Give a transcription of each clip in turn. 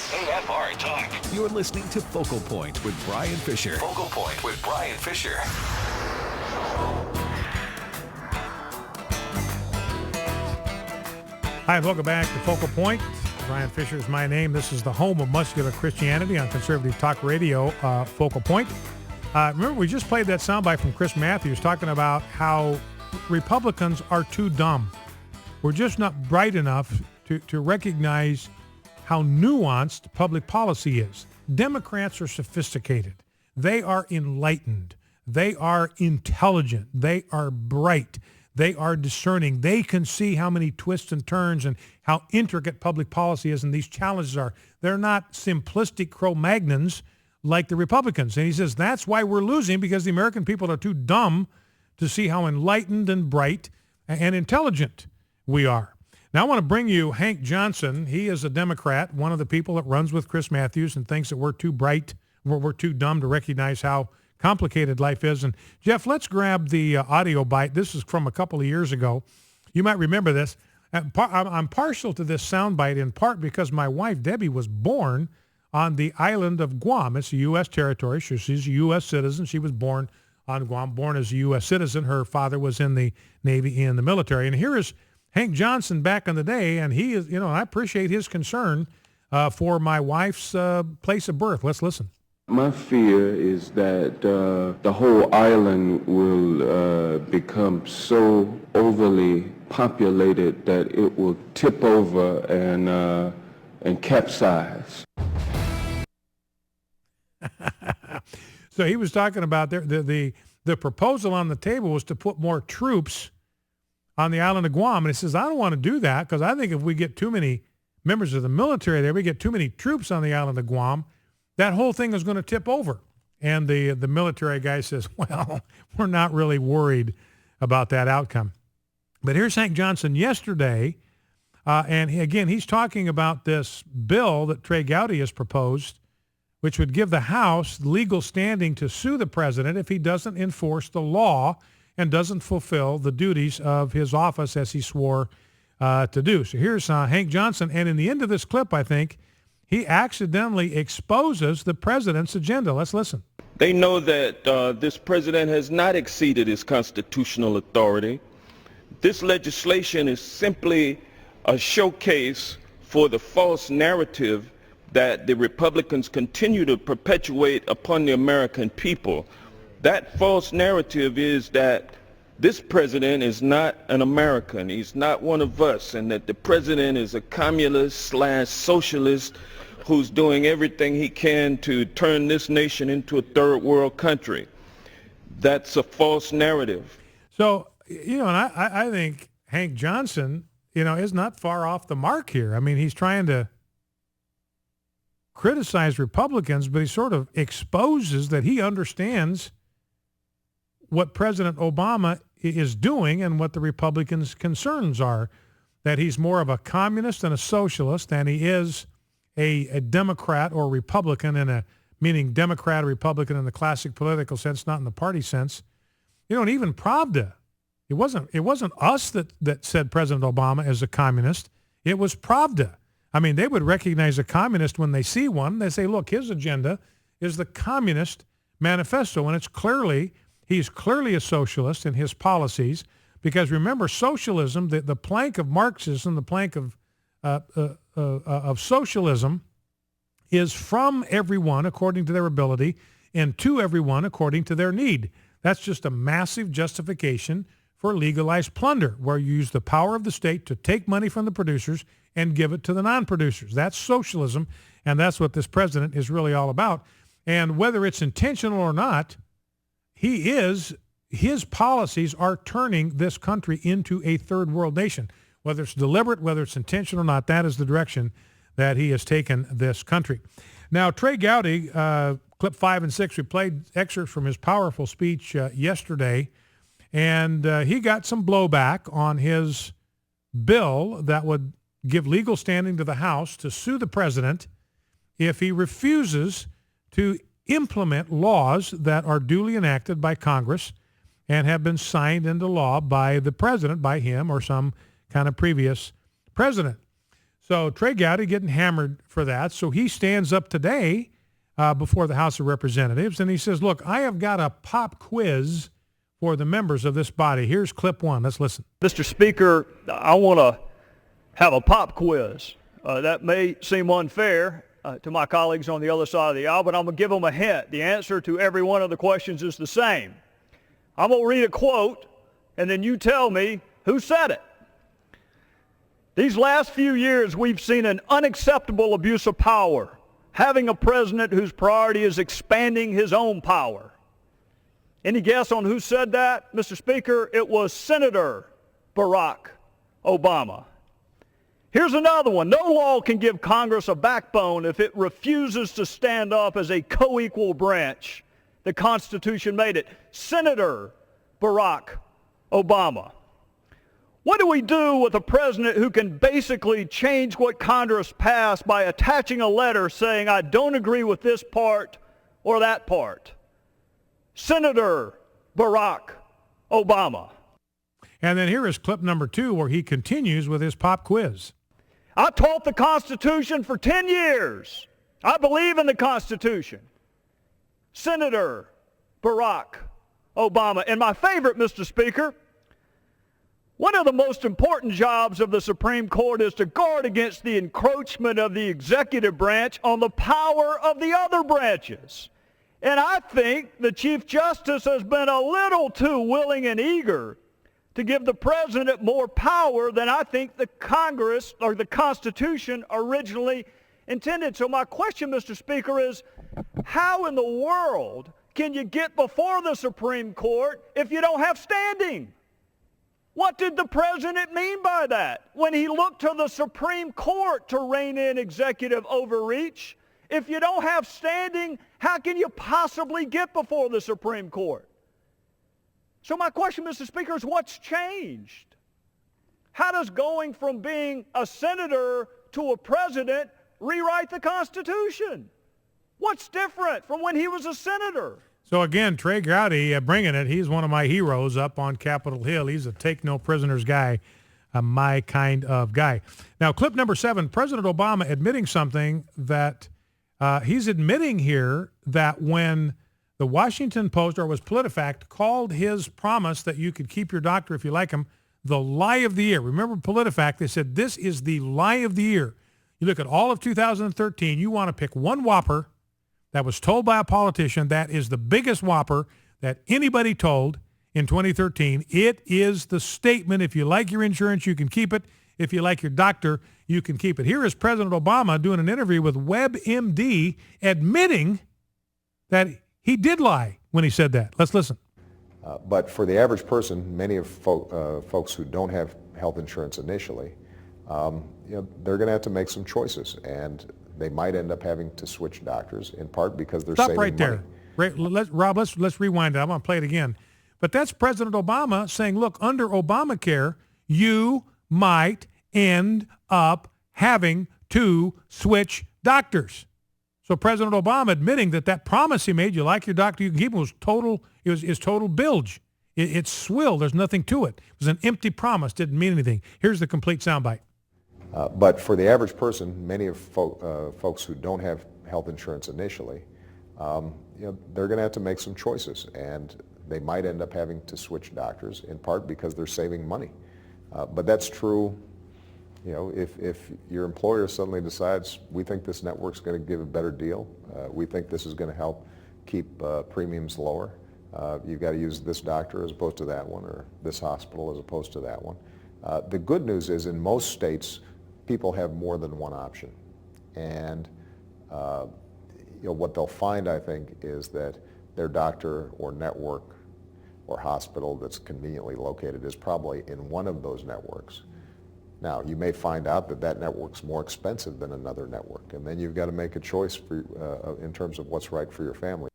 AFR Talk. You're listening to Focal Point with Brian Fisher. Focal Point with Brian Fisher. Hi, and welcome back to Focal Point. Brian Fisher is my name. This is the home of muscular Christianity on Conservative Talk Radio, Focal Point. Remember, we just played that soundbite from Chris Matthews talking about how Republicans are too dumb. We're just not bright enough to recognize how nuanced public policy is. Democrats are sophisticated. They are enlightened. They are intelligent. They are bright. They are discerning. They can see how many twists and turns and how intricate public policy is and these challenges are. They're not simplistic Cro-Magnons like the Republicans. And he says that's why we're losing, because the American people are too dumb to see how enlightened and bright and intelligent we are. Now I want to bring you Hank Johnson. He is a Democrat, one of the people that runs with Chris Matthews and thinks that we're too bright, we're too dumb to recognize how complicated life is. And Jeff, let's grab the audio bite. This is from a couple of years ago. You might remember this. I'm partial to this soundbite in part because my wife, Debbie, was born on the island of Guam. It's a U.S. territory. She's a U.S. citizen. She was born on Guam, born as a U.S. citizen. Her father was in the Navy and the military. And here is Hank Johnson back in the day, and he is, I appreciate his concern for my wife's place of birth. Let's listen. My fear is that the whole island will become so overly populated that it will tip over and capsize. So he was talking about the proposal on the table was to put more troops on the island of Guam. And he says, I don't want to do that because I think if we get too many members of the military there, we get too many troops on the island of Guam, that whole thing is going to tip over. And the military guy says, well, we're not really worried about that outcome. But here's Hank Johnson yesterday. And he's talking about this bill that Trey Gowdy has proposed, which would give the House legal standing to sue the president if he doesn't enforce the law and doesn't fulfill the duties of his office as he swore to do. So here's Hank Johnson. And in the end of this clip, I think, he accidentally exposes the president's agenda. Let's listen. They know that this president has not exceeded his constitutional authority. This legislation is simply a showcase for the false narrative that the Republicans continue to perpetuate upon the American people. That false narrative is that this president is not an American. He's not one of us, and that the president is a communist/socialist who's doing everything he can to turn this nation into a third world country. That's a false narrative. So, and I think Hank Johnson, is not far off the mark here. I mean, he's trying to criticize Republicans, but he sort of exposes that he understands what President Obama is doing and what the Republicans' concerns are, that he's more of a communist and a socialist than he is a Democrat or Republican meaning Democrat or Republican in the classic political sense, not in the party sense. And even Pravda, it wasn't us that said President Obama is a communist. It was Pravda. I mean, they would recognize a communist when they see one. They say, look, his agenda is the Communist Manifesto, and he's clearly a socialist in his policies, because remember, socialism, the plank of Marxism, the plank of socialism is from everyone according to their ability and to everyone according to their need. That's just a massive justification for legalized plunder, where you use the power of the state to take money from the producers and give it to the non-producers. That's socialism, and that's what this president is really all about. And whether it's intentional or not, his policies are turning this country into a third world nation. Whether it's deliberate, whether it's intentional or not, that is the direction that he has taken this country. Now, Trey Gowdy, clip 5 and 6, we played excerpts from his powerful speech yesterday, and he got some blowback on his bill that would give legal standing to the House to sue the president if he refuses to implement laws that are duly enacted by Congress and have been signed into law by the president, by him or some kind of previous president. So Trey Gowdy getting hammered for that. So he stands up today before the House of Representatives, and he says, look, I have got a pop quiz for the members of this body. Here's clip one. Let's listen. Mr. Speaker, I want to have a pop quiz. That may seem unfair to my colleagues on the other side of the aisle, but I'm going to give them a hint. The answer to every one of the questions is the same. I'm going to read a quote, and then you tell me who said it. These last few years, we've seen an unacceptable abuse of power, having a president whose priority is expanding his own power. Any guess on who said that, Mr. Speaker? It was Senator Barack Obama. Here's another one. No law can give Congress a backbone if it refuses to stand up as a co-equal branch. The Constitution made it. Senator Barack Obama. What do we do with a president who can basically change what Congress passed by attaching a letter saying, I don't agree with this part or that part? Senator Barack Obama. And then here is clip number 2 where he continues with his pop quiz. I taught the Constitution for 10 years. I believe in the Constitution. Senator Barack Obama. And my favorite, Mr. Speaker, one of the most important jobs of the Supreme Court is to guard against the encroachment of the executive branch on the power of the other branches. And I think the Chief Justice has been a little too willing and eager to give the president more power than I think the Congress or the Constitution originally intended. So my question, Mr. Speaker, is how in the world can you get before the Supreme Court if you don't have standing? What did the president mean by that when he looked to the Supreme Court to rein in executive overreach? If you don't have standing, how can you possibly get before the Supreme Court? So my question, Mr. Speaker, is what's changed? How does going from being a senator to a president rewrite the Constitution? What's different from when he was a senator? So again, Trey Gowdy bringing it. He's one of my heroes up on Capitol Hill. He's a take no prisoners guy, my kind of guy. Now, clip number 7, President Obama admitting something that he's admitting here that when the Washington Post, or was PolitiFact, called his promise that you could keep your doctor if you like him the lie of the year. Remember PolitiFact, they said this is the lie of the year. You look at all of 2013, you want to pick one whopper that was told by a politician that is the biggest whopper that anybody told in 2013. It is the statement, if you like your insurance, you can keep it. If you like your doctor, you can keep it. Here is President Obama doing an interview with WebMD admitting that he did lie when he said that. Let's listen. But for the average person, many of folks who don't have health insurance initially, they're going to have to make some choices, and they might end up having to switch doctors, in part because they're saving money. Stop right there. Rob, let's rewind it. I'm going to play it again. But that's President Obama saying, look, under Obamacare, you might end up having to switch doctors. So President Obama admitting that promise he made, you like your doctor, you can keep him, was total. Is total bilge. It's swill. There's nothing to it. It was an empty promise. Didn't mean anything. Here's the complete soundbite. But for the average person, many of folks who don't have health insurance initially, they're going to have to make some choices, and they might end up having to switch doctors, in part because they're saving money. But that's true. If your employer suddenly decides, we think this network's going to give a better deal, we think this is going to help keep premiums lower, you've got to use this doctor as opposed to that one, or this hospital as opposed to that one. The good news is in most states, people have more than one option. And what they'll find, I think, is that their doctor or network or hospital that's conveniently located is probably in one of those networks. Now, you may find out that network's more expensive than another network, and then you've got to make a choice in terms of what's right for your family.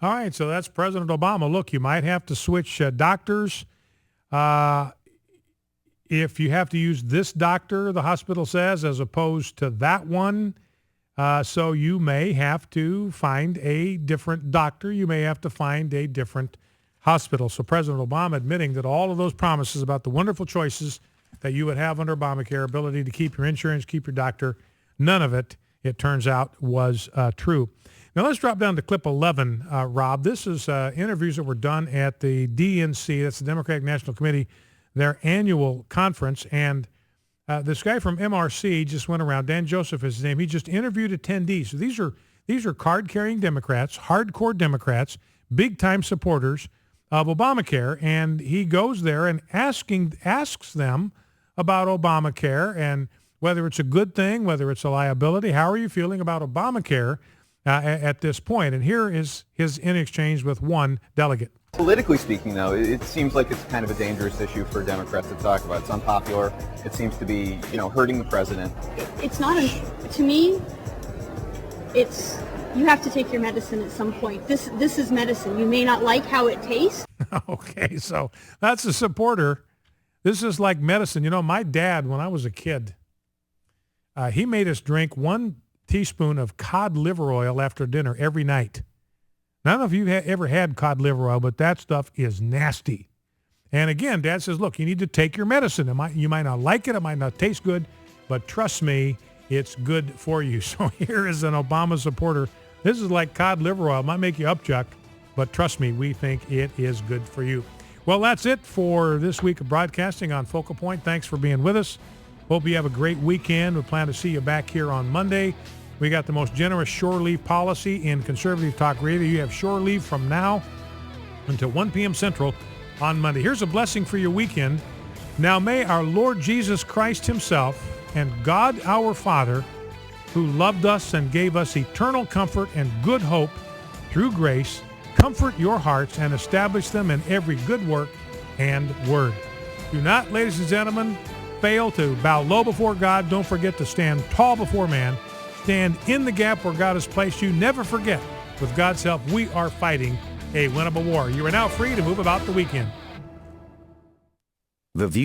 All right, so that's President Obama. Look, you might have to switch doctors. If you have to use this doctor, the hospital says, as opposed to that one, so you may have to find a different doctor. You may have to find a different hospital. So President Obama admitting that all of those promises about the wonderful choices that you would have under Obamacare, ability to keep your insurance, keep your doctor. None of it, it turns out, was true. Now let's drop down to clip 11, Rob. This is interviews that were done at the DNC, that's the Democratic National Committee, their annual conference. And this guy from MRC just went around, Dan Joseph is his name, he just interviewed attendees. So these are card-carrying Democrats, hardcore Democrats, big-time supporters of Obamacare. And he goes there and asks them about Obamacare and whether it's a good thing, whether it's a liability. How are you feeling about Obamacare at this point? And here is his in exchange with one delegate. Politically speaking, though, it seems like it's kind of a dangerous issue for Democrats to talk about. It's unpopular. It seems to be, hurting the president. It's not, to me, it's, you have to take your medicine at some point. This is medicine. You may not like how it tastes. Okay, so that's a supporter. This is like medicine. My dad, when I was a kid, he made us drink 1 teaspoon of cod liver oil after dinner every night. Now, I don't know if you've ever had cod liver oil, but that stuff is nasty. And again, Dad says, look, you need to take your medicine. You might not like it. It might not taste good, but trust me, it's good for you. So here is an Obama supporter. This is like cod liver oil. It might make you upchuck, but trust me, we think it is good for you. Well, that's it for this week of broadcasting on Focal Point. Thanks for being with us. Hope you have a great weekend. We plan to see you back here on Monday. We got the most generous shore leave policy in conservative talk radio. You have shore leave from now until 1 p.m. Central on Monday. Here's a blessing for your weekend. Now may our Lord Jesus Christ himself and God our Father, who loved us and gave us eternal comfort and good hope through grace, comfort your hearts and establish them in every good work and word. Do not, ladies and gentlemen, fail to bow low before God. Don't forget to stand tall before man. Stand in the gap where God has placed you. Never forget, with God's help, we are fighting a winnable war. You are now free to move about the weekend. The view